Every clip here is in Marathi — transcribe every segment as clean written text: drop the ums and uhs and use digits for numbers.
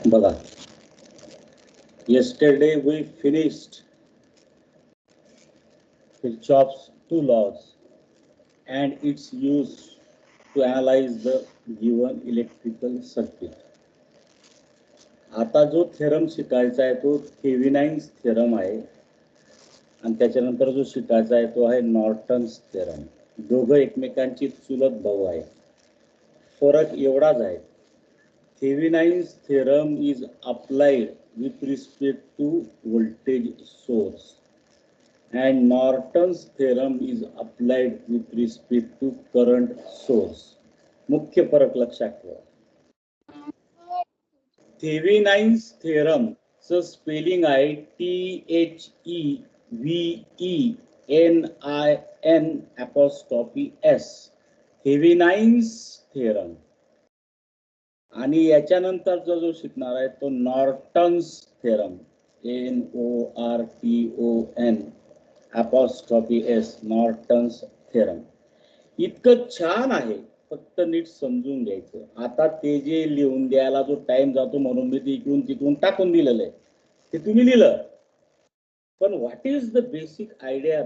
बघा, yesterday we finished Kirchhoff's two laws and its use to analyze the given electrical circuit. आता जो थेरम शिकायचा आहे तो थेविनाइन्स थेरम आहे आणि त्याच्यानंतर जो शिकायचा आहे तो आहे नॉर्टन्स थेरम. दोघं एकमेकांची चुलत भाऊ आहे. फरक एवढाच आहे, Thevenin's theorem is applied with respect to voltage source and Norton's theorem is applied with respect to current source. मुख्य फरक लक्षात ठेवा. थेविनाइन्स थेरम चं स्पेलिंग आहे THEVENIN'. थेविनाइन्स थेरम. आणि याच्यानंतर जो शिकणार आहे तो Norton's theorem, NORTON', Norton's theorem. इतकं छान आहे, फक्त नीट समजून घ्यायचं. आता ते जे लिहून द्यायला जो टाइम जातो म्हणून मी ते इकडून तिकडून टाकून दिलेलं आहे, ते तुम्ही लिहिलं. पण what is the basic idea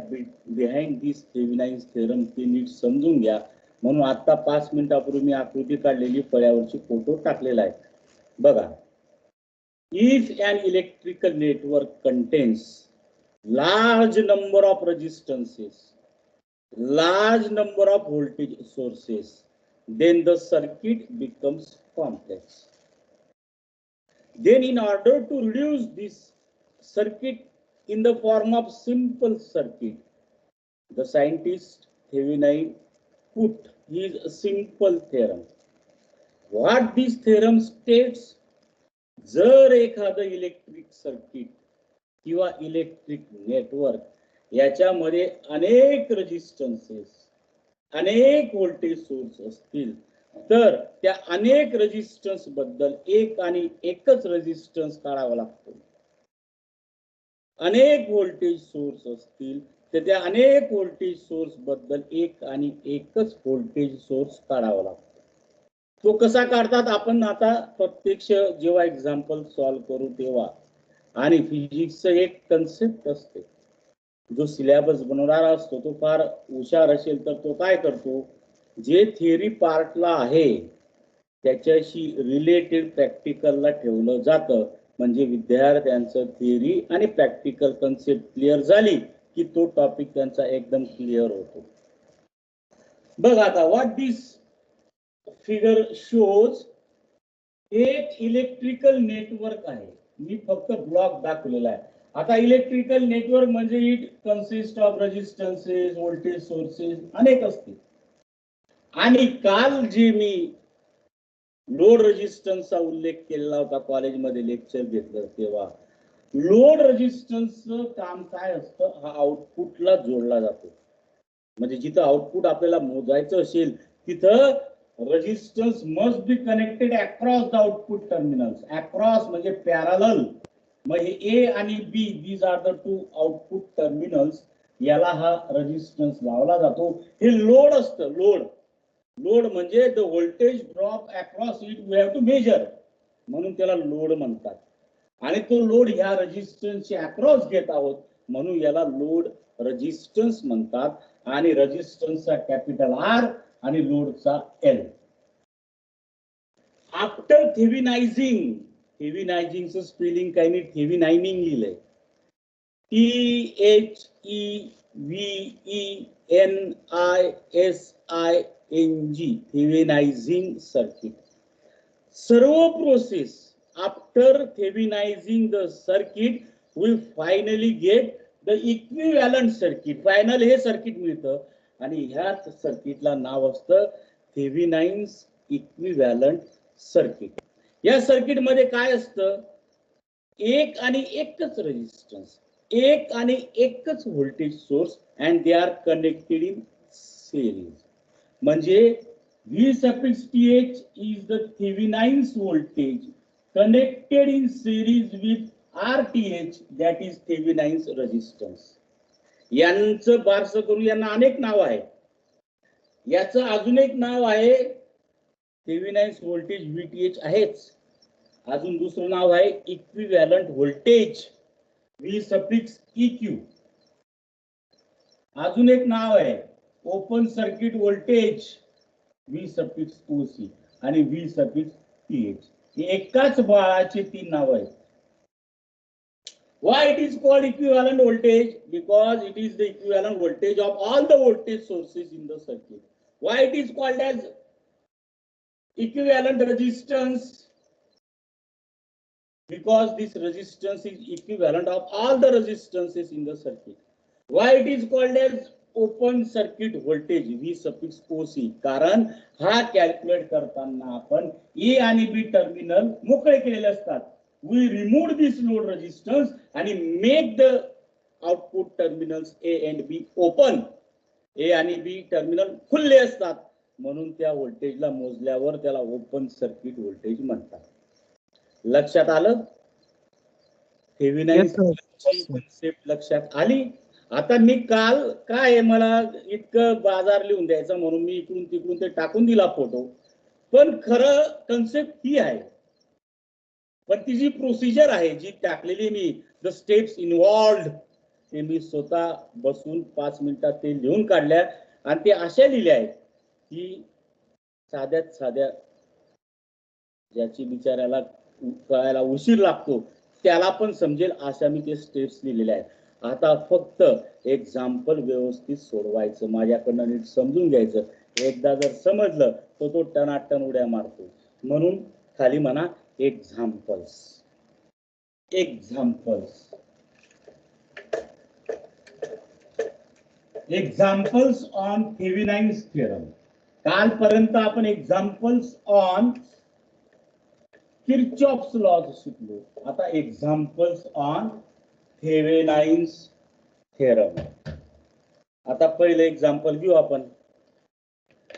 behind this Thevenin's theorem ते नीट समजून घ्या. म्हणून आता 5 मिनिटापूर्वी मी आकृती काढलेली फळ्यावरची फोटो टाकलेला आहे. बघा, if an electrical network contains large number of resistances, large number of voltage sources, then the circuit becomes complex. Then in order to reduce this circuit in the form of simple circuit, the scientist Thevenin put his simple theorem. What this theorem states, जर एखादं इलेक्ट्रिक सर्किट किंवा इलेक्ट्रिक नेटवर्क याच्यामध्ये अनेक रेजिस्टन्सेस, अनेक व्होल्टेज सोर्स असतील तर त्या अनेक रेजिस्टन्स बद्दल एक आणि एकच रेजिस्टन्स काढावा लागतो. अनेक व्होल्टेज सोर्स असतील तर त्या अनेक व्होल्टेज सोर्स बद्दल एक आणि एकच व्होल्टेज सोर्स काढावा लागतो. तो कसा काढतात आपण आता प्रत्यक्ष जेव्हा एक्झाम्पल सॉल्व्ह करू तेव्हा. आणि फिजिक्सचं एक कन्सेप्ट असते, जो सिलेबस बनवणारा असतो तो फार हुशार असेल तर तो काय करतो, जे थिअरी पार्टला आहे त्याच्याशी रिलेटेड प्रॅक्टिकलला ठेवलं जातं. म्हणजे विद्यार्थ्यांचं थिअरी आणि प्रॅक्टिकल कन्सेप्ट क्लिअर झाली की तो टॉपिक त्यांचा एकदम क्लिअर होतो. बघ आता व्हॉट दिस फिगर शोज, एक इलेक्ट्रिकल नेटवर्क आहे. मी फक्त ब्लॉक दाखवलेला आहे. आता इलेक्ट्रिकल नेटवर्क म्हणजे it consist of resistances, voltage sources अनेक असतील. आणि काल जे मी लोड रेजिस्टन्सचा उल्लेख केलेला होता कॉलेजमध्ये लेक्चर घेतलं तेव्हा, लोड रेजिस्टन्सचं काम काय असतं, हा आउटपुटला जोडला जातो. म्हणजे जिथं आउटपुट आपल्याला मोजायचं असेल तिथं resistance must be connected across the output terminals. Across म्हणजे पॅरलल. मग हे ए आणि B, these are the two output terminals, याला हा रेजिस्टन्स लावला जातो. हे लोड असतं. लोड म्हणजे the voltage drop across it we have to measure, म्हणून त्याला लोड म्हणतात. आणि तो लोड ह्या रेजिस्टन्सचे अक्रॉस घेत आहोत म्हणून याला लोड रेजिस्टन्स म्हणतात. आणि रेजिस्टन्सचा कॅपिटल आर आणि लोडचा एल. आफ्टर थेविनाइझिंग, थेविनाइझिंगचं स्पेलिंग काही नाही, थेविनाइनिंग लिहिलंय, THEVENISING, थेविनाइझिंग सर्किट. सर्व process after Thevenising the circuit we finally get the equivalent circuit. Final हे सर्किट मिळतं आणि ह्याच सर्किटला नाव असतं थेविनाइन्स इक्विव्हॅलंट सर्किट. या सर्किट मध्ये काय असतं, एक आणि एकच रेजिस्टन्स, एक आणि एकच voltage source and they are connected in series. म्हणजे VTH is the Thevenin's voltage connected in series with RTH, that is Thevenin's resistance. यांचं बारसं करू, यांना अनेक नाव आहे. याचं अजून एक नाव आहे थेविनाइन्स व्होल्टेज VTH आहेच, अजून दुसरं नाव आहे इक्विव्हॅलंट व्होल्टेज, व्ही सफिक्स इक्यू. अजून एक नाव आहे open circuit voltage, V suffix OC आणि व्ही सफिक्स पीएच. हे एकाच बाळाचे 3 नाव आहेत. Why it is called equivalent voltage? Because it is the equivalent voltage of all the voltage sources in the circuit. Why it is called as equivalent resistance? Because this resistance is equivalent of all the resistances in the circuit. Why it is called as open circuit voltage, V suffix OC? कारण हा कॅल्क्युलेट करताना आपण ए आणि बी टर्मिनल मोकळे केलेले असतात. We remove this load resistance and make the output terminals A and B open. A आणि B टर्मिनल खुले असतात म्हणून त्या व्होल्टेजला मोजल्यावर त्याला ओपन सर्किट व्होल्टेज म्हणतात. लक्षात आलं? थेवेनिन कन्सेप्ट लक्षात आली? आता मी काल काय मला इतकं बाजार लिहून द्यायचा म्हणून मी इकडून तिकडून ते टाकून दिला फोटो, पण खरं कन्सेप्ट ही आहे. पण ती जी प्रोसिजर आहे जी टाकलेली मी, द स्टेप्स इन्व्हॉल्व्ड, ते मी स्वतः बसून 5 मिनिटात ते लिहून काढल्या आणि ते अशा लिहिल्या आहेत की साध्यात साध्या ज्याची बिचाऱ्याला कळायला उशीर लागतो त्याला पण समजेल अशा मी ते स्टेप्स लिहिलेल्या आहेत. आता फक्त एक्झाम्पल व्यवस्थित सोडवायचं, माझ्याकडनं नीट समजून घ्यायचं. एकदा जर समजलं तर तो टनाटन उड्या मारतो. म्हणून खाली म्हणा examples. Examples examples on Thevenin's theorem. कालपर्यंत आपण एक्झाम्पल्स ऑन किर्चॉफ्स लॉज शिकलो. आता एक्झाम्पल्स ऑन थेवेनिन्स थिअरम. आता पहिले एक्झाम्पल घेऊ आपण.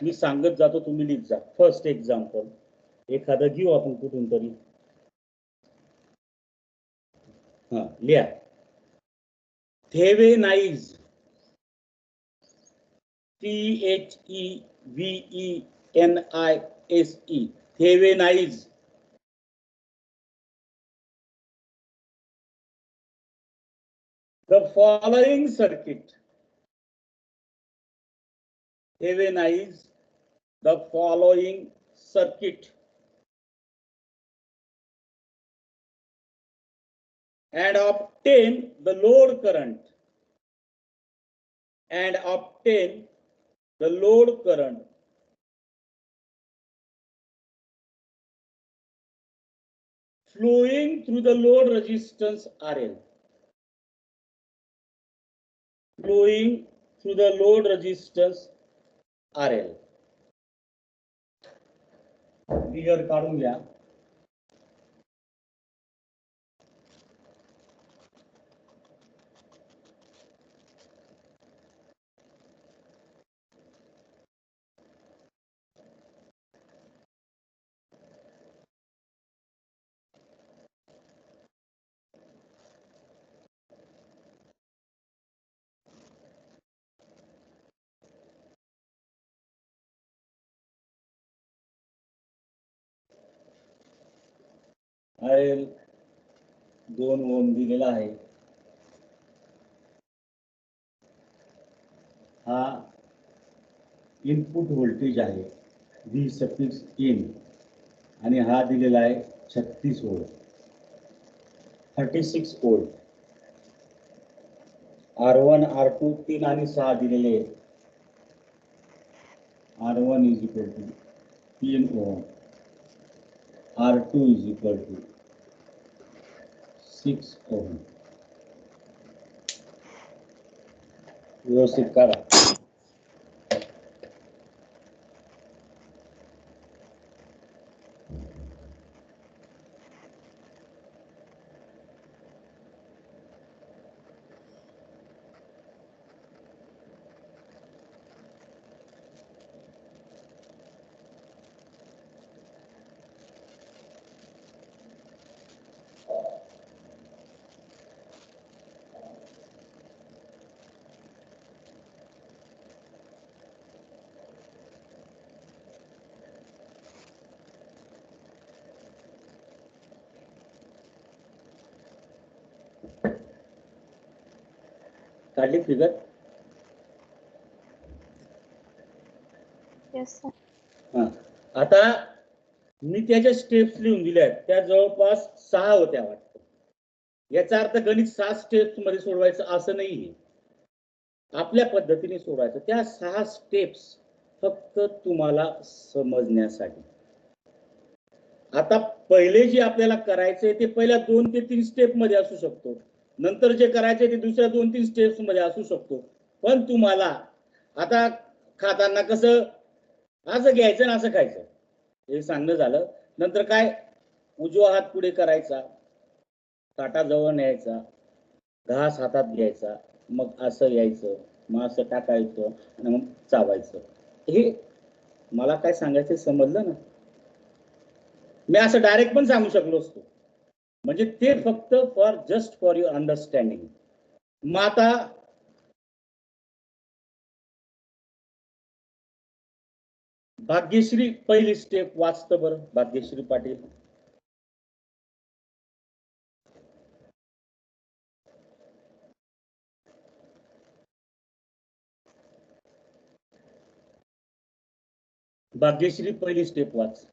मी सांगत जातो, तुम्ही लिहित जा. फर्स्ट एक्झाम्पल एखादं घेऊ आपण कुठून तरी. हा लिहा. थेवेनाइज, THEVENISE, थेवेनाइज. The following circuit. Thevenize the following circuit and obtain the load current. And obtain the load current flowing through the load resistance RL. Flowing through the load resistance RL. Figure काढून घ्या. RL 2 ओम दिलेला आहे. हा इनपुट व्होल्टेज आहे व्ही सफिक्स इन आणि हा दिलेला आहे 36 व्होल्ट, 36 व्होल्ट. R1 R2 3 आणि 6 दिलेले आहेत. R1 is equal to 3 ohm, R2 is equal to 6 ohm. व्यवस्थित करा. काढली फिगर? Yes sir. हा, आता मी त्याच्या स्टेप्स लिहून दिल्या आहेत, त्या जवळपास 6 होत्या वाटतं. याचा अर्थ गणित 6 स्टेप्स मध्ये सोडवायचं असं नाहीये, आपल्या पद्धतीने सोडवायचं. त्या 6 स्टेप्स फक्त तुम्हाला समजण्यासाठी. आता पहिले जे आपल्याला करायचंय ते पहिल्या 2 ते 3 स्टेप मध्ये असू शकतो, नंतर जे करायचंय ते दुसऱ्या 2-3 स्टेप्स मध्ये असू शकतो. पण तुम्हाला आता खाताना कसं असं घ्यायचं ना असं खायचं हे सांगणं झालं. नंतर काय, उजवा हात पुढे करायचा, ताटाजवळ न्यायचा, घास हातात घ्यायचा, मग असं यायचं, मग असं टाकायचं आणि मग चावायचं. हे मला काय सांगायचं समजलं ना? मी असं डायरेक्ट पण सांगू शकलो असतो, म्हणजे ते फक्त जस्ट फॉर युअर अंडरस्टँडिंग. मग आता भाग्यश्री पहिली स्टेप वाचतं बरं, भाग्यश्री पाटील. भाग्यश्री पहिली स्टेप वाच.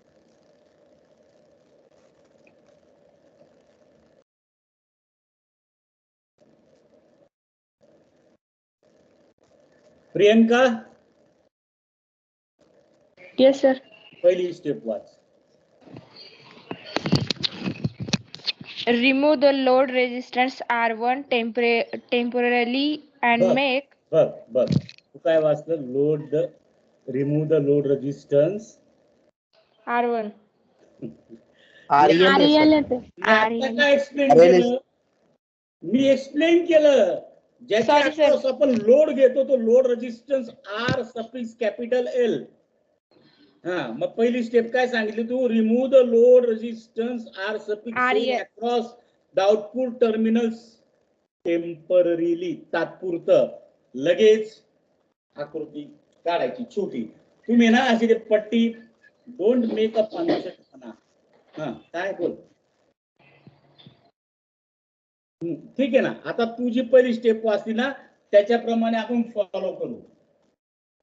Priyanka yes sir. पहिली स्टेप वाच. Remove the load resistance R1 temporarily and बघ make. बघ बघ तू काय वाचलं? Load, remove the load resistance R1. आता काय एक्सप्लेन केलं? मी एक्सप्लेन केलं. ज्याच्या अक्रॉस आपण लोड घेतो तो load resistance R suffix capital L. हा, मग पहिली स्टेप काय सांगितली तू? Remove the load resistance R suffix across the output terminals temporarily, तात्पुरतं. लगेच आकृती काढायची छोटी. तुम्ही ना अशी ते पट्टी, डोंट मेक अ फंक्शन म्हणा. हा, काय बोल? ठीक आहे ना. आता तू जी पहिली स्टेप वाचली ना त्याच्याप्रमाणे आपण फॉलो करू.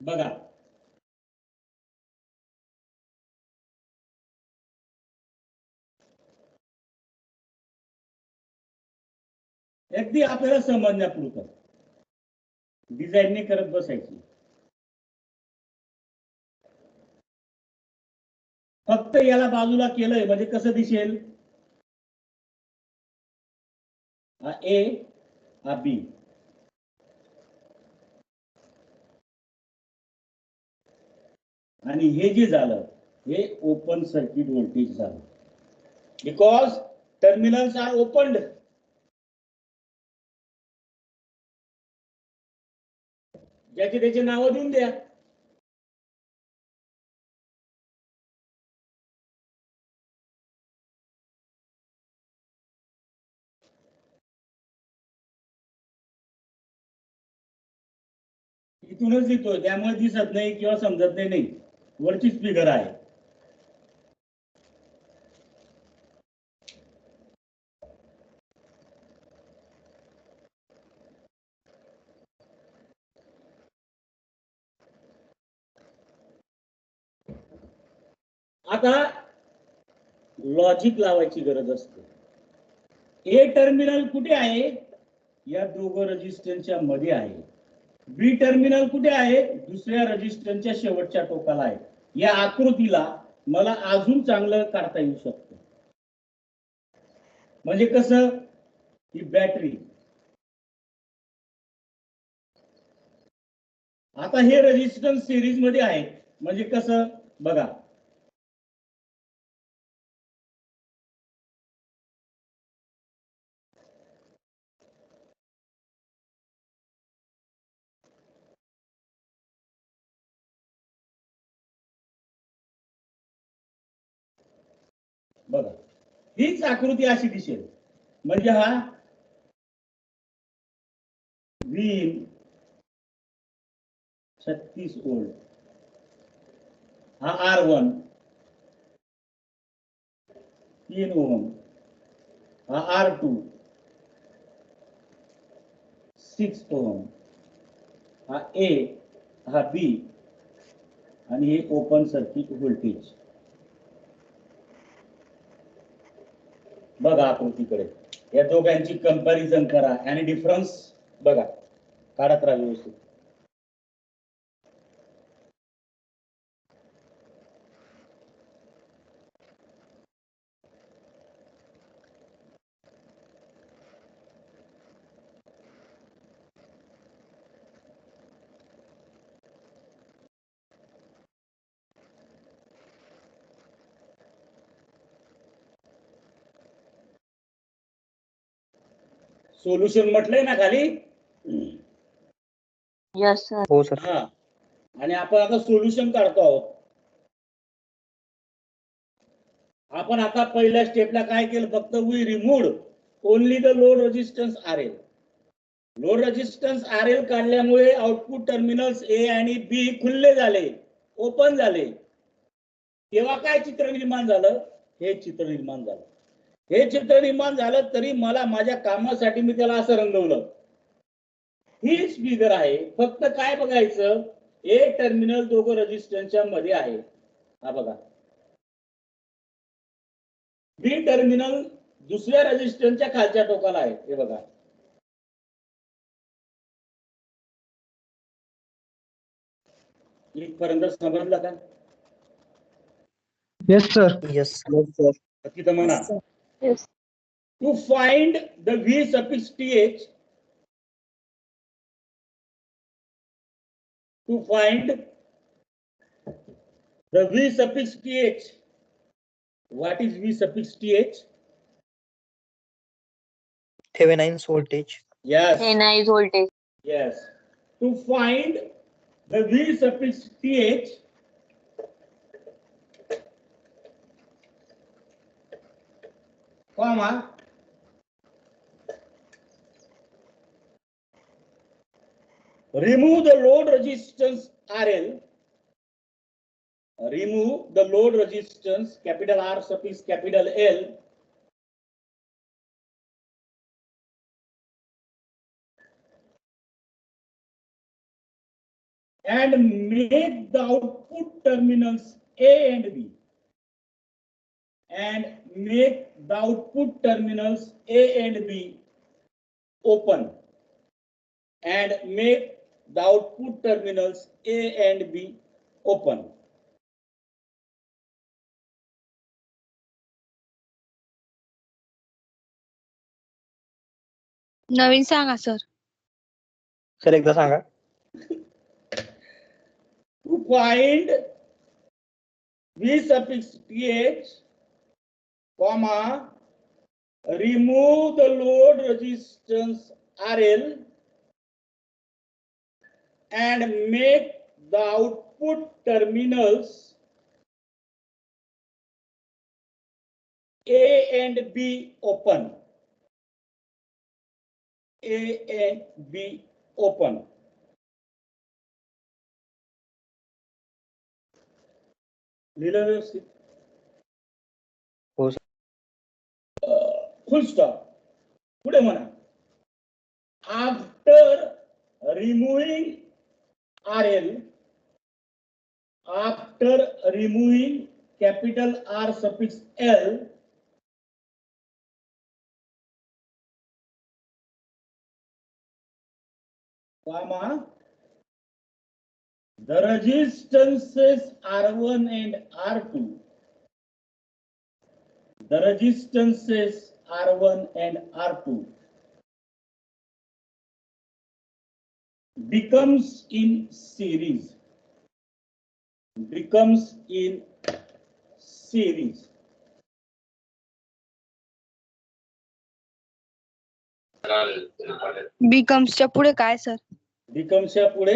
बघा, अगदी आपल्याला समजण्यापुरतं, डिझाईन नाही करत बसायची. फक्त याला बाजूला केलंय म्हणजे कसं दिसेल? हा ए, हा बी. आणि हे जे झालं हे ओपन सर्किट व्होल्टेज झालं, बिकॉज टर्मिनल्स आर ओपनड. ज्याची त्याची नावं देऊन द्या. इथूनच लिहितोय त्यामुळे दिसत नाही किंवा समजत नाही, वरचीच फिगर आहे. आता लॉजिक लावायची गरज असते. ए टर्मिनल कुठे आहे? या दोघं रेजिस्टन्सच्या मध्ये आहे. बी टर्मिनल कुठे आहे? दुसऱ्या रेजिस्टन्सच्या शेवटच्या टोकाला आहे. या आकृतीला मला अजून चांगलं काढता येऊ शकतं. म्हणजे कसं? ही बॅटरी. आता हे रेजिस्टन्स सिरीज मध्ये आहे म्हणजे कसं? बघा, बघा हीच आकृती अशी दिसेल. म्हणजे हा व्हीन 36 वोल्ट, हा R1 3 ओहम, हा R2 6 ओहम, हा ए, हा बी आणि हे ओपन सर्किट व्होल्टेज. बघा आकृतीकडे, या दोघांची कंपॅरिझन करा आणि डिफरन्स बघा, काढत राहा व्यवस्थित. सोल्युशन म्हटलंय ना खाली. Yes sir. हो सर. हा, आणि आपण आता सोल्युशन काढतो आहोत. आपण आता पहिल्या स्टेपला काय केलं, फक्त we removed only the load resistance R L. Load resistance R L काढल्यामुळे आउटपुट टर्मिनल्स ए आणि बी खुल्ले झाले, ओपन झाले. तेव्हा काय चित्र निर्माण झालं, हे चित्र निर्माण झालं. हे चित्र निर्माण झालं तरी मला माझ्या कामासाठी मी त्याला असं रंगवलं. हीच फिगर आहे, फक्त काय बघायचं, एक टर्मिनल दोघं रेजिस्टन्सच्या मध्ये आहे. हा बघा, बी टर्मिनल दुसऱ्या रेजिस्टन्सच्या खालच्या टोकाला आहे. हे बघा, इथपर्यंत समजलं का? Yes sir. Yes sir. तिथं म्हणा, Yes. To find the V suffix TH, to find the V suffix TH. What is V suffix TH? Thevenin's voltage. Yes. NI voltage. Yes. To find the V suffix th, comma, remove the load resistance RL, remove the load resistance capital R suffix capital L, and make the output terminals A and B, and make the output terminals A and B open, and make the output terminals A and B open. नवीन सांगा सर. सर एकदा सांगा. To find V suffix th, comma, remove the load resistance RL and make the output terminals A and B open. A and B open. लिहिलं व्यवस्थित? हो सर. फुल स्टॉप. पुढे म्हणा, after removing RL, after removing capital R suffix L, comma, the resistances R1 and R2, the resistances R1 and R2 becomes in series, becomes in series. बिकम्सच्या पुढे काय सर? बिकम्सच्या पुढे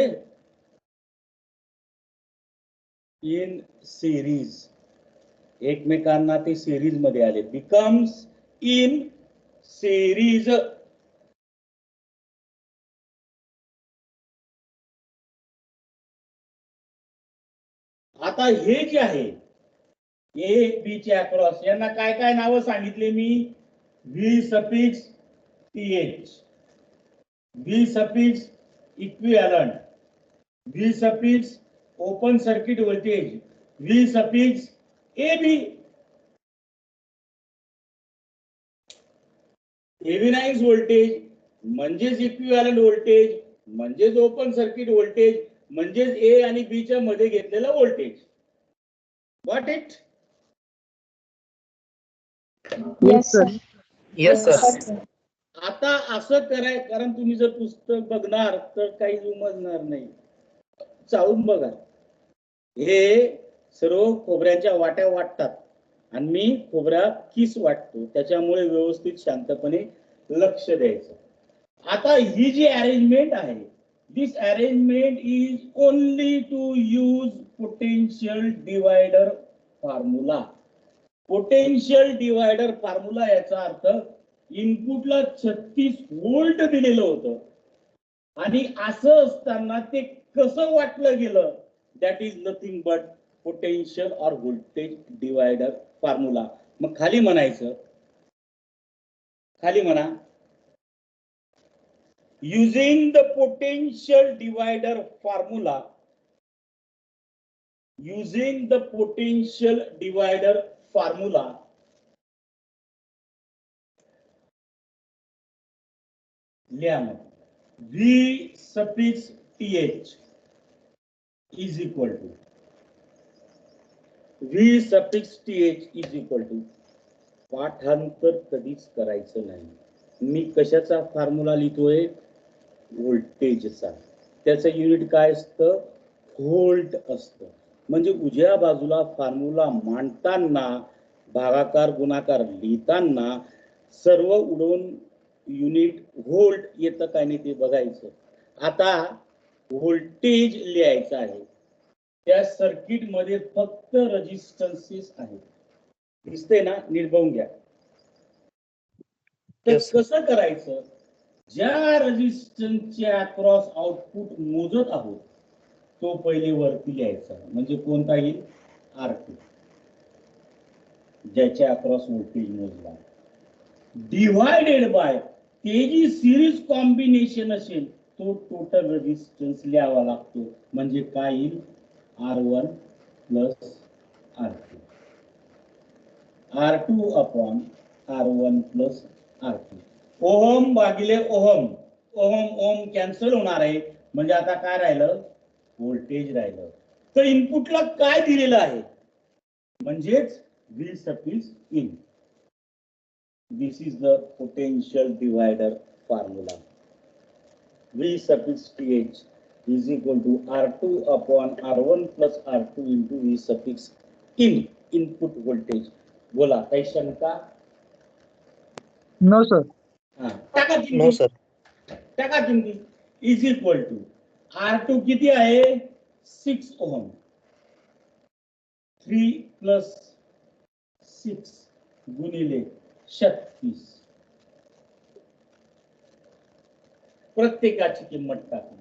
इन सिरीज, एकमेकांना ते सिरीज मध्ये आले. Becomes in series. आता हे जे आहे ए बी चे अक्रॉस, यांना काय काय नावं सांगितले मी? V suffix TH, V suffix equivalent, V suffix open circuit voltage, V suffix AB. Thevenin's voltage म्हणजेच इक्विव्हॅलंट व्होल्टेज म्हणजेच ओपन सर्किट व्होल्टेज म्हणजेच ए आणि बी च्या मध्ये घेतलेला voltage. Got it? Yes, sir. Yes sir. आता असं कराय, कारण तुम्ही जर पुस्तक बघणार तर काही उमजणार नाही. चाळून बघा. हे सर्व खोबऱ्यांच्या वाट्या वाटतात आणि मी खोबऱ्या किस वाटतो, त्याच्यामुळे व्यवस्थित शांतपणे लक्ष द्यायचं. आता ही जी अरेंजमेंट आहे, this arrangement is only to use potential divider formula. Potential divider formula याचा अर्थ इनपुटला 36 व्होल्ट दिलेलं होतं आणि असं असताना ते कसं वाटलं गेलं, that is nothing but potential और व्होल्टेज डिवायडर फॉर्म्युला. मग खाली म्हणायचं, खाली म्हणा, using the potential divider formula, using the potential divider formula, लिहा मग. V suffix th is equal to, V suffix th is equal to, पाठांतर कधीच करायचं नाही. मी कशाचा फॉर्म्युला लिहितोय? व्होल्टेजचा. त्याचं युनिट काय असतं? व्होल्ट असतं. म्हणजे उजव्या बाजूला फॉर्म्युला मांडताना, भागाकार गुणाकार लिहिताना सर्व उडवून युनिट व्होल्ट येतं काय नाही ते बघायचं. आता व्होल्टेज लिहायचं आहे. त्या सर्किट मध्ये फक्त रेजिस्टन्सेस आहेत. दिसते ना? नीट बघून घ्या. तर कसं करायचं? ज्या रेजिस्टन्सच्या अक्रॉस आउटपुट मोजत आहोत तो पहिले वरती लिहायचा, म्हणजे कोणता येईल? R2, ज्याच्या अक्रॉस व्होल्टेज मोजला, डिवायडेड बाय ते जी सिरीज कॉम्बिनेशन असेल तो टोटल रेजिस्टन्स लिहावा लागतो. म्हणजे काय येईल? R1 plus R2, R2 upon R1 plus R2. Ohm भागिले ओहम, ओहम ओहम कॅन्सल होणार आहे. म्हणजे आता काय राहिलं? व्होल्टेज राहिलं. तर इनपुटला काय दिलेलं आहे? म्हणजेच V suffix in. This is the potential divider formula. V suffix th is equal to R2 upon R1 plus R2 into V suffix in, input voltage. बोला, काही शंका? No sir. टाका नो किंमती, सर. टाका किंमती. इज इक्वल टू R2 किती आहे? 6 ओहम. 3 प्लस 6 गुणिले 36. प्रत्येकाची किंमत टाका.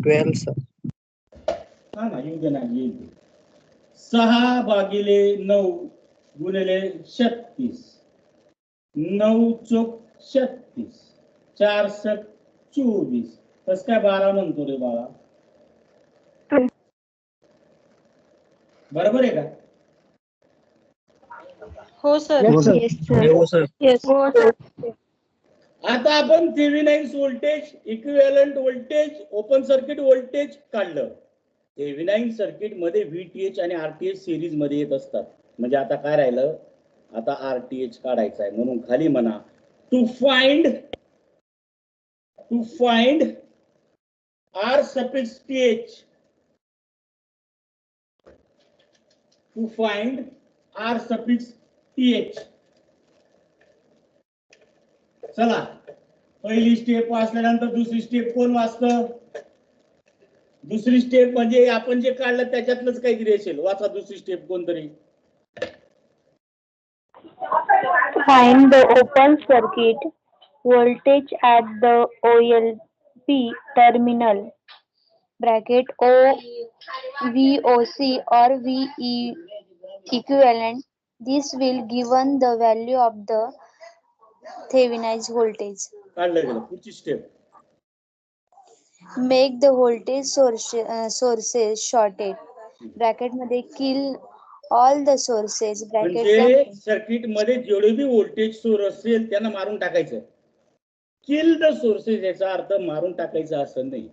Twelve sir. हा ना, येऊ दे ना, येईल. 6 भागिले 9 गुणिले 36. 9 चोक 36, 4 सक 24. कस काय 12 म्हणतो रे बाळा? बरोबर आहे का? हो सर. हो सर. Yes, sir. हो सर. येस. हो, sir. आता आपण Thevenin's voltage, equivalent voltage, open circuit voltage काढलं. थेव्हिनाइन्स सर्किट मध्ये VTh आणि RTh सिरीज मध्ये येत असतात. म्हणजे आता काय राहिलं? आता RTh काढायचा आहे. म्हणून खाली म्हणा, to find R suffix th, to find R suffix th. चला, पहिली स्टेप वाचल्यानंतर दुसरी स्टेप कोण वाचतं? दुसरी स्टेप म्हणजे आपण जे काढलं त्याच्यातलंच काहीतरी असेल. वाचा दुसरी स्टेप कोणतरी. Find the open circuit voltage at the OLP terminal bracket O VOC or VE equivalent. This will given the value of the Thevenin's voltage. काढलं गेलं. पुढची step. Make the voltage sources shorted. Bracket मध्ये kill all the sources. Bracket म्हणजे सर्किट मध्ये जेवढे बी व्होल्टेज सोर्स असेल त्यांना मारून टाकायचं. किल द सोर्सेस याचा अर्थ मारून टाकायचा असं नाही.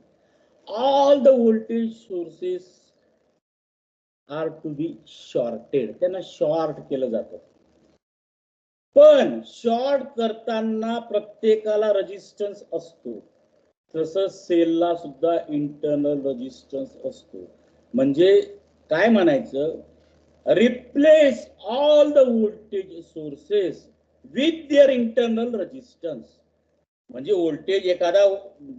All the voltage sources are to be shorted. त्यांना शॉर्ट केलं जातं. पण शॉर्ट करताना प्रत्येकाला रेजिस्टन्स असतो. तसं सेलला सुद्धा इंटरनल रेजिस्टन्स असतो. म्हणजे काय म्हणायचं, replace all the voltage sources with their internal resistance. म्हणजे व्होल्टेज एखादा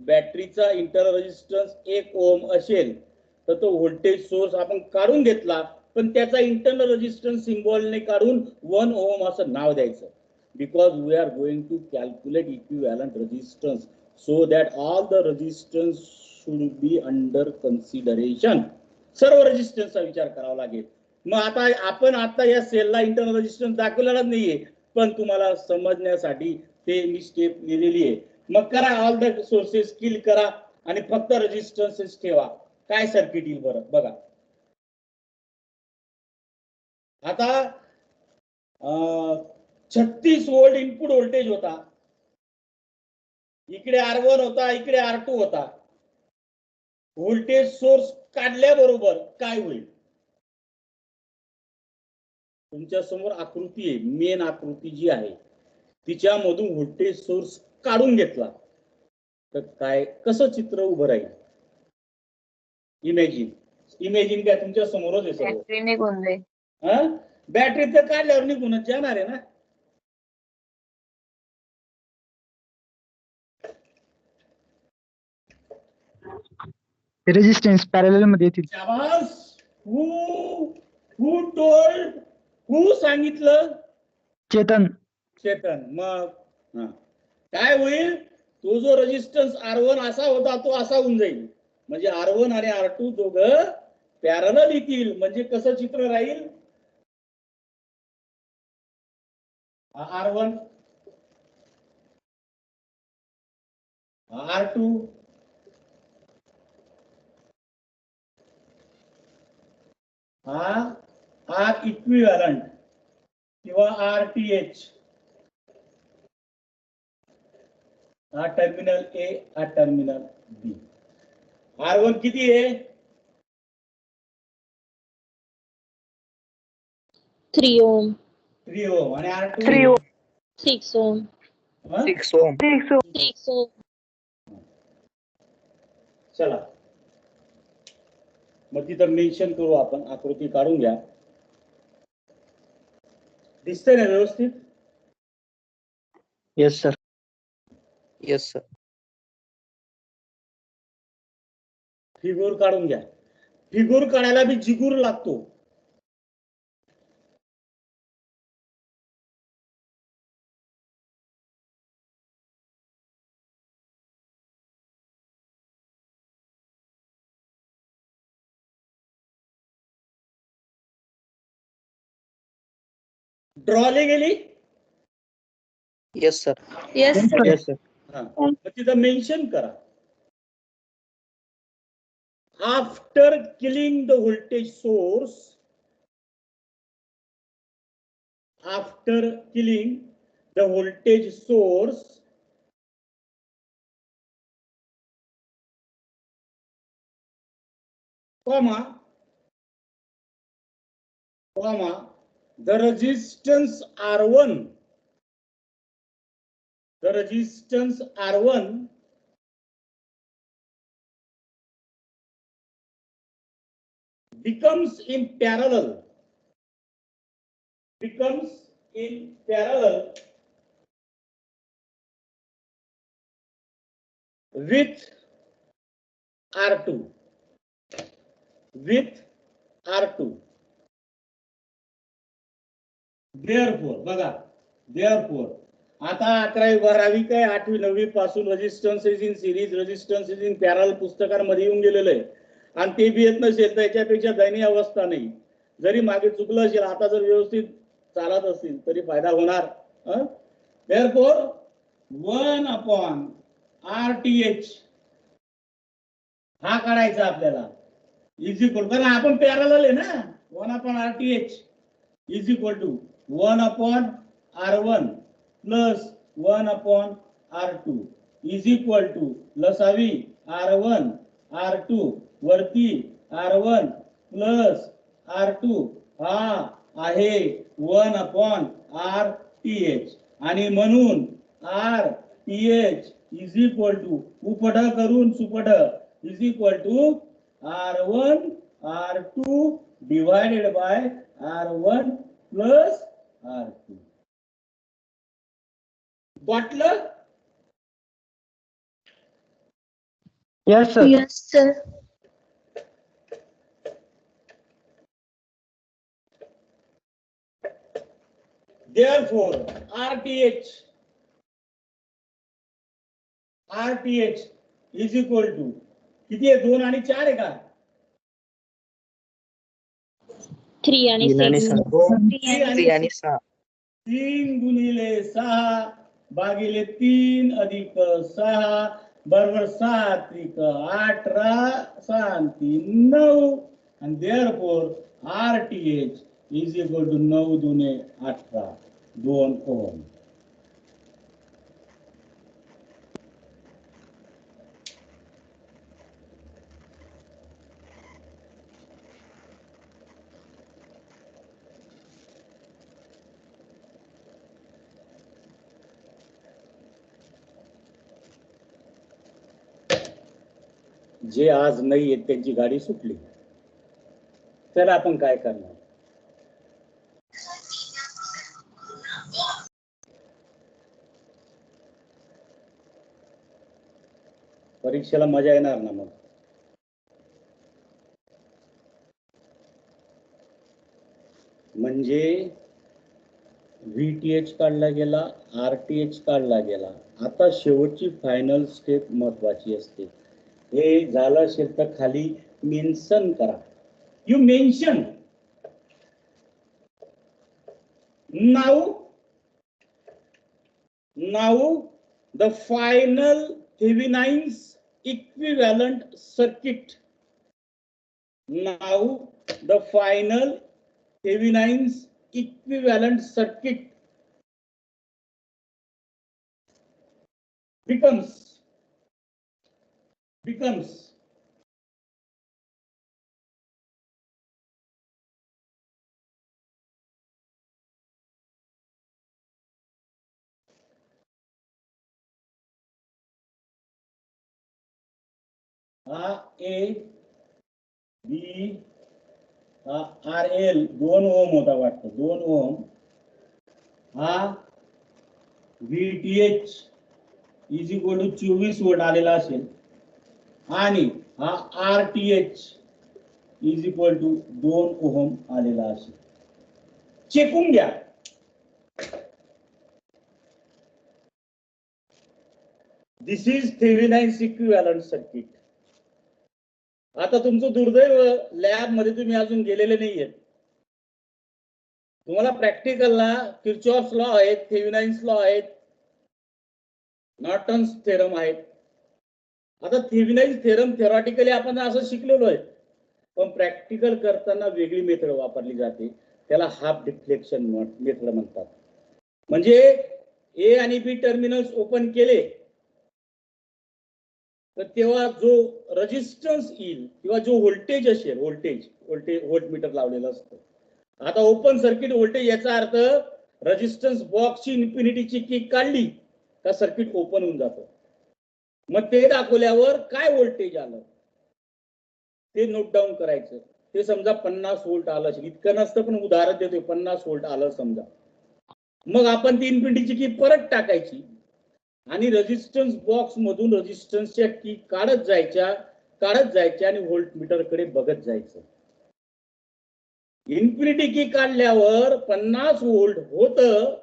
बॅटरीचा इंटरनल रेजिस्टन्स 1 ओम असेल तर तो व्होल्टेज सोर्स आपण काढून घेतला, पण त्याचा इंटरनल रेजिस्टन्स सिम्बॉलने काढून 1 ओम असं नाव द्यायचं. Because we are going to calculate equivalent resistance so that all the resistance should be under consideration. सर्व रेजिस्टन्सचा विचार करावा लागेल. मग आता या सेलला इंटरनल रेजिस्टन्स दाखवलेलाच नाहीये, पण तुम्हाला समजण्यासाठी ते मी स्टेप लिहिलेली आहे. मग करा, ऑल द सोर्सेस किल करा आणि फक्त रेजिस्टन्सेस ठेवा. काय सर्किट येईल बरं बघा. आता 36 व्होल्ट इनपुट व्होल्टेज होता. इकडे R1 होता, इकडे R2 होता. व्होल्टेज सोर्स काढल्याबरोबर काय होईल? तुमच्या समोर आकृती आहे, मेन आकृती जी आहे तिच्यामधून व्होल्टेज सोर्स काढून घेतला तर काय कसं चित्र उभं राहील? इमॅजिन काय तुमच्या समोरच आहे सर्व. बॅटरी निघून जाईल. बॅटरी तर काढल्यावर निघूनच जाणार आहे ना. रेजिस्टन्स पॅरलल मध्ये येतील. शाबास. हू टोल्ड? हू सांगितलं? चेतन. चेतन. मग काय होईल? तो जो रेजिस्टन्स R1 असा होता तो असा होऊन जाईल. म्हणजे R1 आणि R2 दोघं पॅरलल येतील. म्हणजे कसं चित्र राहील? R1 R2 R इक्विव्हॅलंट किंवा RTH. हा टर्मिनल ए, हा टर्मिनल बी. R1 किती आहे? 3 ohm. 3 ओम. आणि R2 3 ohm. 6 ohm. 6 ohm. 6 ohm. चला मग तिथं मेन्शन करू आपण. आकृती काढून घ्या. दिसतंय ना व्यवस्थित? Yes, sir. Yes, sir. फिगूर काढून घ्या. फिगूर काढायला बी जिगूर लागतो. ड्रॉले गेली. Yes, sir. Yes, sir. Yes, sir. मग तिथं मेन्शन करा. After killing the voltage source, after killing the voltage source, comma the resistance R1, becomes in parallel with R2. Therefore बघा, therefore आता 11वी 12वी काय 8वी 9वी पासून रेजिस्टन्सेस इन सिरीज, रेजिस्टन्सेस इन पॅरलल पुस्तकांमध्ये येऊन गेलेलं आहे. आणि ते बी येत नसेल तर याच्यापेक्षा दयनीय अवस्था नाही. जरी मागे चुकलं असेल, आता जर व्यवस्थित चालत असतील तरी फायदा होणार. therefore 1/RTH हा काढायचा आपल्याला इज इक्वल, कारण आपण पॅरलल आहे ना. 1/RTH is equal to 1/R1 plus 1/R2 is equal to लसावी R1 R2 वरती R1 प्लस R2 हा आहे 1/RTH आणि म्हणून RTH इज इक्वल टू उपड करून सुपड is equal to R1 R2 divided by R1 plus R2. वाटलं? Yes, sir. Yes, sir. Therefore, RTH is equal to किती आहे? 2 आणि 4 आहे का? 3 आणि 3 आणि 6. 6 3 आणि 6 3 गुणिले 6 भागिले 3 अधिक 6 बरोबर 6 त्रिक 18 6 आणि 3 9 आणि therefore RTH is equal to 9 दुने 18 2 ओम. जे आज नाही येत त्यांची गाडी सुटली, तर आपण काय करणार? परीक्षेला मजा येणार ना मग. म्हणजे VTH काढला गेला, RTH काढला गेला. आता शेवटची फायनल स्टेप महत्वाची असते. हे झालं असेल तर खाली मेन्शन करा. You mention now the final Thevenin's equivalent circuit. Now the final Thevenin's equivalent circuit becomes हा A B हा RL 2 ओम होता वाटतं, 2 ओम. हा VTH is equal to 24 volt आलेला असेल आणि हा RTH is equal to 2 ohm आलेला असेल. चेकून घ्या. This is Thevenin's equivalent circuit. आता तुमचं दुर्दैव लॅब मध्ये तुम्ही अजून गेलेले नाहीयेत. तुम्हाला प्रॅक्टिकलला किर्चॉफ्स लॉ आहेत, थेव्हिनाइन्स लॉ आहेत, नॉर्टन्स थेरम आहेत. आता थेव्हिनाइन्स थेरम थेरॉटिकली आपण असं शिकलेलो आहे, पण प्रॅक्टिकल करताना वेगळी मेथड वापरली जाते. त्याला हाफ डिफ्लेक्शन मेथड म्हणतात. म्हणजे ए आणि बी टर्मिनल्स ओपन केले तर तेव्हा जो रेजिस्टन्स येईल किंवा जो व्होल्टेज असेल, व्होल्टमीटर लावलेलं असतं. आता ओपन सर्किट व्होल्टेज याचा अर्थ रेजिस्टन्स बॉक्सची इन्फिनिटीची किक काढली का सर्किट ओपन होऊन जातं. मग ते दाखवल्यावर काय व्होल्टेज आलं ते नोट डाऊन करायचं. ते समजा 50 व्होल्ट आलं असेल, इतकं नसतं पण उदाहरण देतोय, 50 व्होल्ट आलं समजा. मग आपण ती इन्फिनिटीची की परत टाकायची आणि रेजिस्टन्स बॉक्स मधून रेजिस्टन्सच्या की काढत जायच्या आणि व्होल्टमीटर कडे बघत जायचं. इन्फिनिटी की काढल्यावर 50 व्होल्ट होतं,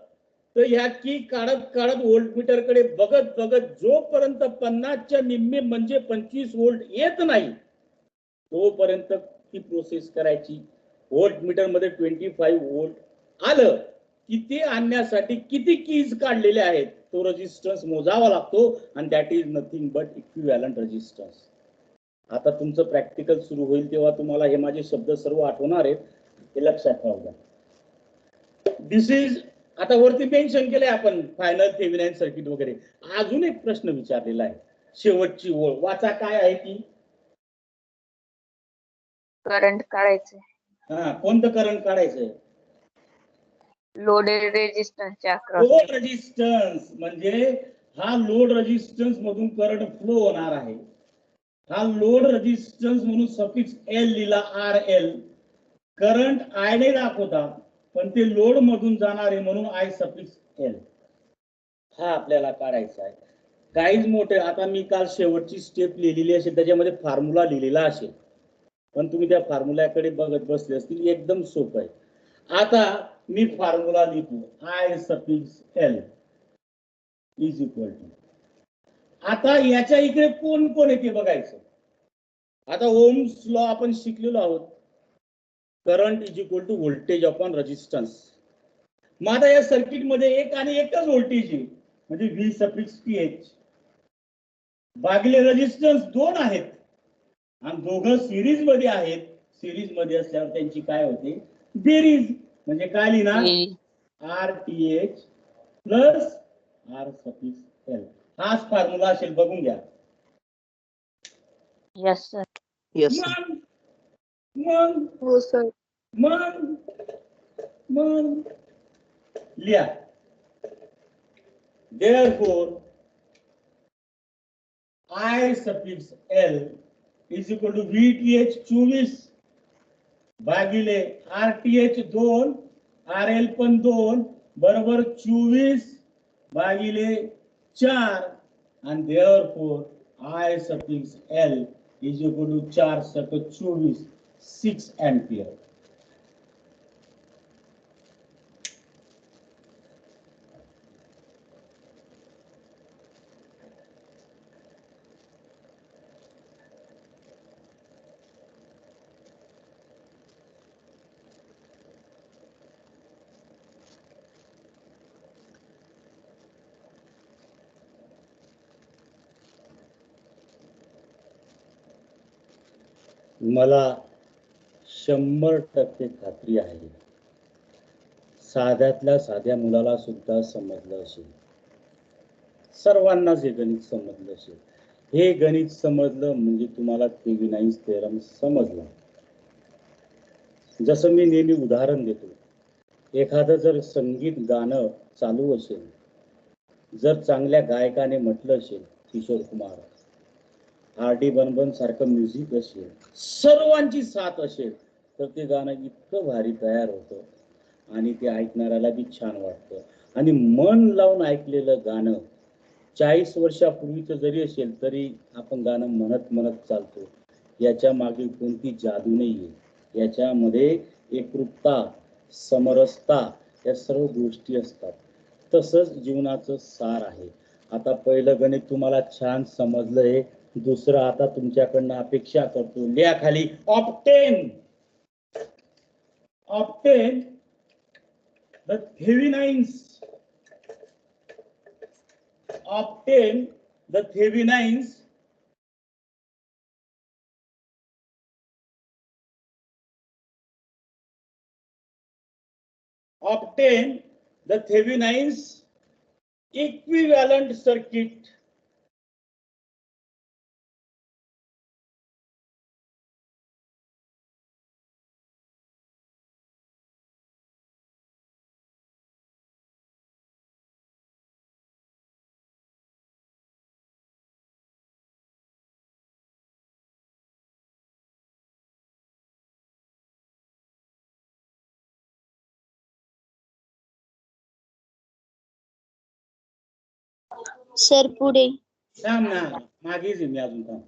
तर ह्या की काढत व्होल्टमीटर कडे बघत जोपर्यंत 50च्या निम्मे म्हणजे 25 व्होल्ट येत नाही तोपर्यंत ती प्रोसेस करायची. व्होल्टमीटर मध्ये 25 व्होल्ट आलं किती आणण्यासाठी किती कीज काढलेले आहेत तो रेजिस्टन्स मोजावा लागतो आणि that is nothing but equivalent resistance. आता तुमचं प्रॅक्टिकल सुरू होईल तेव्हा तुम्हाला हे माझे शब्द सर्व आठवणार आहेत, हे लक्षात राहू द्या. दिस इज, आता वरती मेन्शन केलंय आपण फायनल थेव्हिनिन सर्किट वगैरे. अजून एक प्रश्न विचारलेला आहे, शेवटची ओळ वाचा, काय आहे ती? करंट काढायचे हा, कोणतं करंट काढायचंय? लोडेड रेजिस्टन्सच्या लोड अक्रॉस. रेजिस्टन्स, म्हणजे हा लोड रेजिस्टन्स मधून करंट फ्लो होणार आहे. हा लोड रेजिस्टन्स म्हणून सफिक्स एल लिहिला, आर एल. करंट आय ने दाखवता पण ते लोड मधून जाणार आहे म्हणून आय सफिक्स एल. हा आपल्याला काढायचा आहे. काहीच मोठे, आता मी काल शेवटची स्टेप लिहिलेली असेल त्याच्यामध्ये फॉर्म्युला लिहिलेला असेल, पण तुम्ही त्या फॉर्म्युल्याकडे बघत बसले असतील. एकदम सोपं आहे. आता मी फॉर्म्युला लिहितो, I suffix L is equal to. आता याच्या इकडे कोण कोण आहे ते बघायचं. आता ओम्स लॉ आपण शिकलेलो आहोत, current is equal to voltage upon resistance. मग आता या सर्किट मध्ये एक आणि एकच व्होल्टेज आहे, म्हणजे व्ही सफिक्स टी एच भागिले रेजिस्टन्स 2 आहेत आणि दोघं सिरीज मध्ये आहेत. सिरीज मध्ये असल्यावर त्यांची काय होते? बेरीज. म्हणजे काय लिहिणार? R T H plus R suffix L. हाच फॉर्म्युला असेल, बघून घ्या. Yes sir. Yes, sir. मग हो सर. मग लिहा. Therefore, I suffix L is equal to VTH 24 भागिले RTH 2, RL पण 2 बरोबर 24 भागिले 4 and therefore I suffix L is equal to 4 सक 24 6 एम्पियर. मला 100% खात्री आहे, साध्यातल्या साध्या मुलाला सुद्धा समजलं असेल, सर्वांनाच हे गणित समजलं असेल. हे गणित समजलं म्हणजे तुम्हाला थेव्हिनिन थेरम समजला. जसं मी नेहमी उदाहरण देतो, एखादं जर संगीत गाणं चालू असेल, जर चांगल्या गायकाने म्हटलं असेल, किशोर कुमार, आर डी बर्मन सारखं म्युझिक असेल, सर्वांची साथ असेल, तर ते गाणं इतकं भारी तयार होतं आणि ते ऐकणाऱ्याला बी छान वाटतं. आणि मन लावून ऐकलेलं गाणं 40 वर्षापूर्वीचं जरी असेल तरी आपण गाणं म्हणत म्हणत चालतो. याच्या मागे कोणती जादू नाहीये, याच्यामध्ये एकरूपता, समरसता या सर्व गोष्टी असतात. तसंच जीवनाचं सार आहे. आता पहिलं गणित तुम्हाला छान समजलंय, दुसरं आता तुमच्याकडनं अपेक्षा करतो. लिहा खाली, obtain the Thevenin's, obtain the Thevenins equivalent circuit sir पुढे. थांब ना, मागेच आहे मी अजून. थांब.